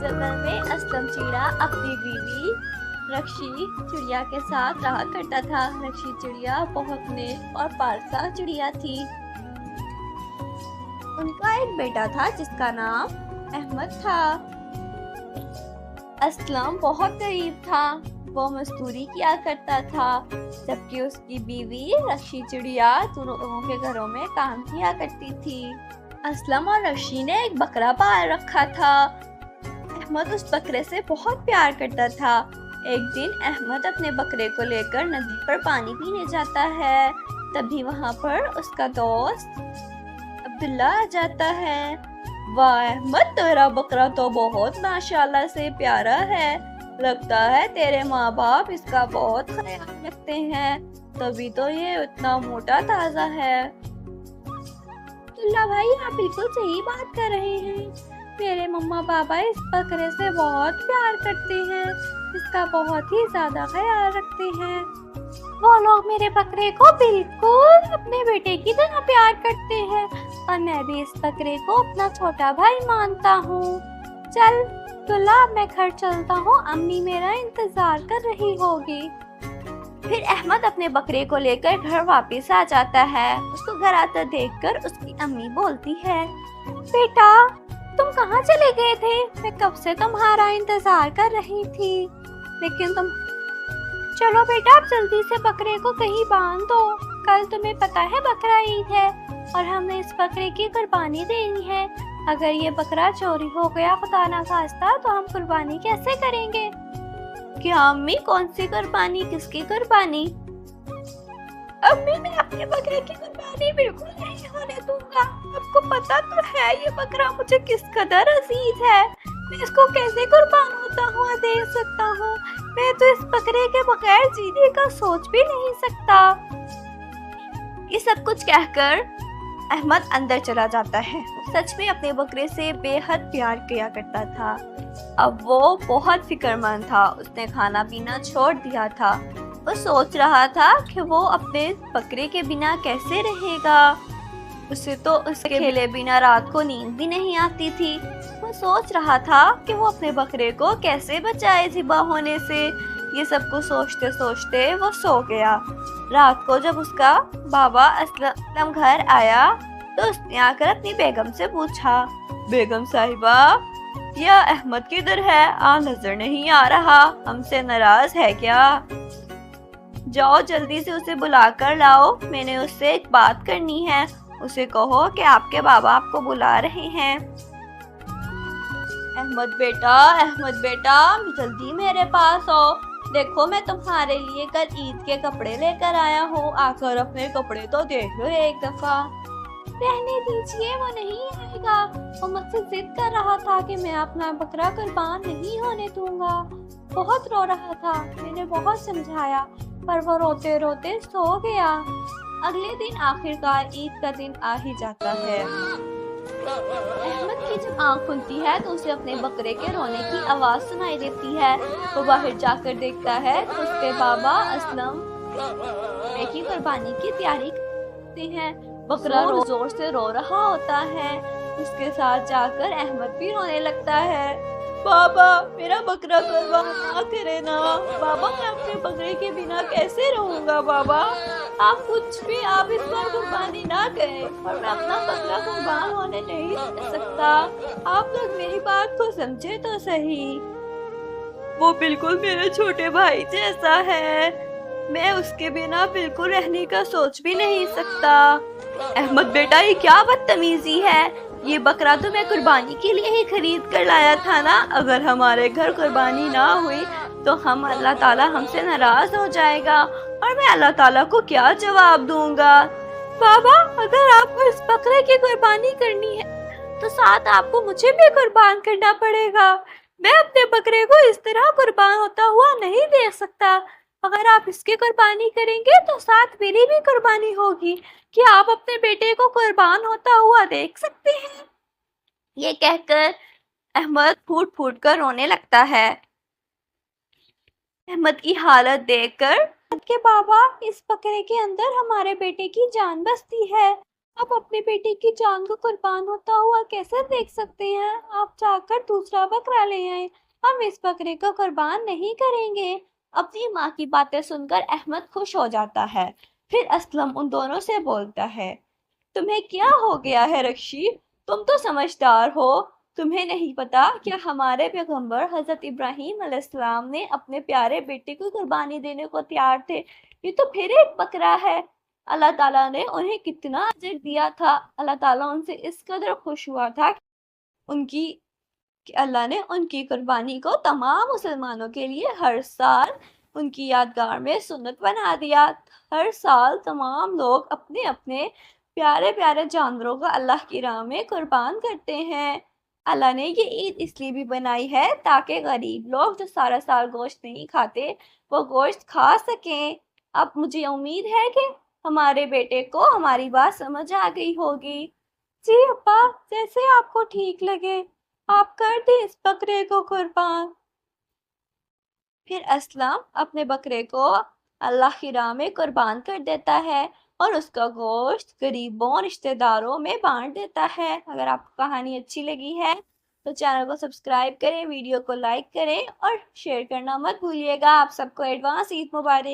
जंगल में असलम चिड़िया अपनी बीवी रक्षी चिड़िया के साथ रहा करता था। रक्षी चिड़िया बहुत नेक और पारसा चिड़िया थी। उनका एक बेटा था जिसका नाम अहमद था। असलम बहुत गरीब था, वो मजदूरी किया करता था, जबकि उसकी बीवी रक्षी चिड़िया दोनों के घरों में काम किया करती थी। असलम और रक्षी ने एक बकरा पाल रखा था। अहमद उस बकरे से बहुत प्यार करता था। एक दिन अहमद अपने बकरे को लेकर नदी पर पानी पीने जाता है। तभी वहाँ पर उसका दोस्त अब्दुल्ला आ जाता है। वाह अहमद, तेरा बकरा तो बहुत माशाल्लाह से प्यारा है। लगता है तेरे माँ बाप इसका बहुत ख्याल रखते हैं, तभी तो ये इतना मोटा ताजा है। अब्दुल्ला भाई, आप बिल्कुल सही बात कर रहे हैं। मेरे मम्मा पापा इस बकरे से बहुत प्यार करते हैं, इसका बहुत ही ज्यादा ख्याल रखते हैं। वो लोग मेरे बकरे को बिल्कुल अपने बेटे की तरह प्यार करते हैं और मैं भी इस बकरे को अपना छोटा भाई मानता हूँ। चल अब्दुल्ला, मैं घर चलता हूँ, अम्मी मेरा इंतजार कर रही होगी। फिर अहमद अपने बकरे को लेकर घर वापस आ जाता है। उसको घर आता देखकर उसकी अम्मी बोलती है, बेटा तुम कहाँ चले गए थे? मैं कब से तुम्हारा इंतजार कर रही थी, लेकिन तुम चलो बेटा, आप जल्दी से बकरे को कहीं बांध दो। कल तुम्हें पता है बकरा ईद है और हमें इस बकरे की कुर्बानी देनी है। अगर ये बकरा चोरी हो गया खुदा ना खास्ता तो हम कुर्बानी कैसे करेंगे? क्या अम्मी, कौन सी कुर्बानी, किसकी कुर्बानी? अम्मी, मैं अपने बकरे की कुर्बानी बिल्कुल नहीं होने दूंगा। आपको पता तो है ये बकरा मुझे किस कदर अजीज है। मैं इसको कैसे कुर्बान होता हुआ देख सकता हूँ? मैं तो इस बकरे के बगैर जीने का सोच भी नहीं सकता। ये सब कुछ कहकर अहमद अंदर चला जाता है। सच में अपने बकरे से बेहद प्यार किया करता था। अब वो बहुत फिक्रमंद था। उसने खाना पीना छोड़ दिया था। वो सोच रहा था कि वो अपने बकरे के बिना कैसे रहेगा। उसे तो उसके खेले बिना रात को नींद भी नहीं आती थी। वो सोच रहा था कि वो अपने बकरे को कैसे बचाए ज़िबा होने से। ये सब कुछ सोचते सोचते वो सो गया। रात को जब उसका बाबा असलम घर आया तो उसने आकर अपनी बेगम से पूछा, बेगम साहिबा, यह अहमद किधर है? नजर नहीं आ रहा, हमसे नाराज है क्या? जाओ जल्दी से उसे बुला कर लाओ, मैंने उससे एक बात करनी है। उसे कहो कि आपके बाबा आपको बुला रहे हैं। अहमद बेटा, जल्दी मेरे पास आओ। देखो मैं तुम्हारे लिए कल ईद के कपड़े लेकर आया हूँ। आकर अपने कपड़े तो देख लो एक दफा। रहने दीजिए, वो नहीं आएगा। वो मुझसे जिद कर रहा था कि मैं अपना बकरा कुर्बान नहीं होने दूंगा। बहुत रो रहा था, मैंने बहुत समझाया पर वो रोते रोते सो गया। अगले दिन आखिरकार ईद का दिन आ ही जाता है। अहमद की जब आँख खुलती है तो उसे अपने बकरे के रोने की आवाज सुनाई देती है। वो बाहर जाकर देखता है तो उसके बाबा असलम बकरे की कुर्बानी की तैयारी करते हैं। बकरा जोर से रो रहा होता है। उसके साथ जाकर अहमद भी रोने लगता है। बाबा, मेरा बकरा कुर्बान ना करे ना। बाबा, मैं अपने बकरे के बिना कैसे रहूंगा? बाबा आप कुछ भी, आप इस बार कुर्बानी ना करें, और मैं अपना बकरा कुर्बान होने नहीं दे सकता। आप लोग मेरी बात को समझे तो सही। वो बिल्कुल मेरे छोटे भाई जैसा है, मैं उसके बिना बिल्कुल रहने का सोच भी नहीं सकता। अहमद बेटा, ये क्या बदतमीजी है? ये बकरा तो मैं कुर्बानी के लिए ही खरीद कर लाया था ना। अगर हमारे घर कुर्बानी ना हुई तो हम अल्लाह ताला हमसे नाराज हो जाएगा और मैं अल्लाह ताला को क्या जवाब दूंगा? बाबा, अगर आपको इस बकरे की कुर्बानी करनी है तो साथ आपको मुझे भी कुर्बान करना पड़ेगा। मैं अपने बकरे को इस तरह कुर्बान होता हुआ नहीं देख सकता। अगर आप इसकी कुर्बानी करेंगे तो साथ मेरी भी कुर्बानी होगी। क्या आप अपने बेटे को कुर्बान होता हुआ देख सकते हैं? ये कहकर अहमद फूट फूट कर रोने लगता है। अहमद की हालत देखकर के बाबा, इस बकरे के अंदर हमारे बेटे की जान बसती है। आप अपने बेटे की जान को कुर्बान होता हुआ कैसे देख सकते हैं? आप जाकर दूसरा बकरा ले आए। हम इस बकरे को कुर्बान नहीं करेंगे। अपनी माँ की बातें सुनकर अहमद खुश हो जाता है। फिर असलम उन दोनों से बोलता है, तुम्हें क्या हो गया है रक्षी? तुम तो समझदार हो। तुम्हें नहीं पता कि हमारे पैगंबर हजरत इब्राहीम अलैहिस्सलाम ने अपने प्यारे बेटे को कुर्बानी देने को तैयार थे। ये तो फिर एक बकरा है। अल्लाह ताला ने उन्हें कितना अजर दिया था। अल्लाह ताला उनसे इस कदर खुश हुआ था उनकी कि अल्लाह ने उनकी कुर्बानी को तमाम मुसलमानों के लिए हर साल उनकी यादगार में सुन्नत बना दिया। हर साल तमाम लोग अपने अपने प्यारे प्यारे जानवरों को अल्लाह की राह में कुर्बान करते हैं। अल्लाह ने ये ईद इसलिए भी बनाई है ताकि गरीब लोग जो सारा साल गोश्त नहीं खाते वो गोश्त खा सकें। अब मुझे उम्मीद है कि हमारे बेटे को हमारी बात समझ आ गई होगी। जी अब्बा, जैसे आपको ठीक लगे आप कर दें इस बकरे को कुर्बान। फिर असलम अपने बकरे को अल्लाह की राह में कुर्बान कर देता है और उसका गोश्त गरीबों रिश्तेदारों में बांट देता है। अगर आपको कहानी अच्छी लगी है तो चैनल को सब्सक्राइब करें, वीडियो को लाइक करें और शेयर करना मत भूलिएगा। आप सबको एडवांस ईद मुबारक।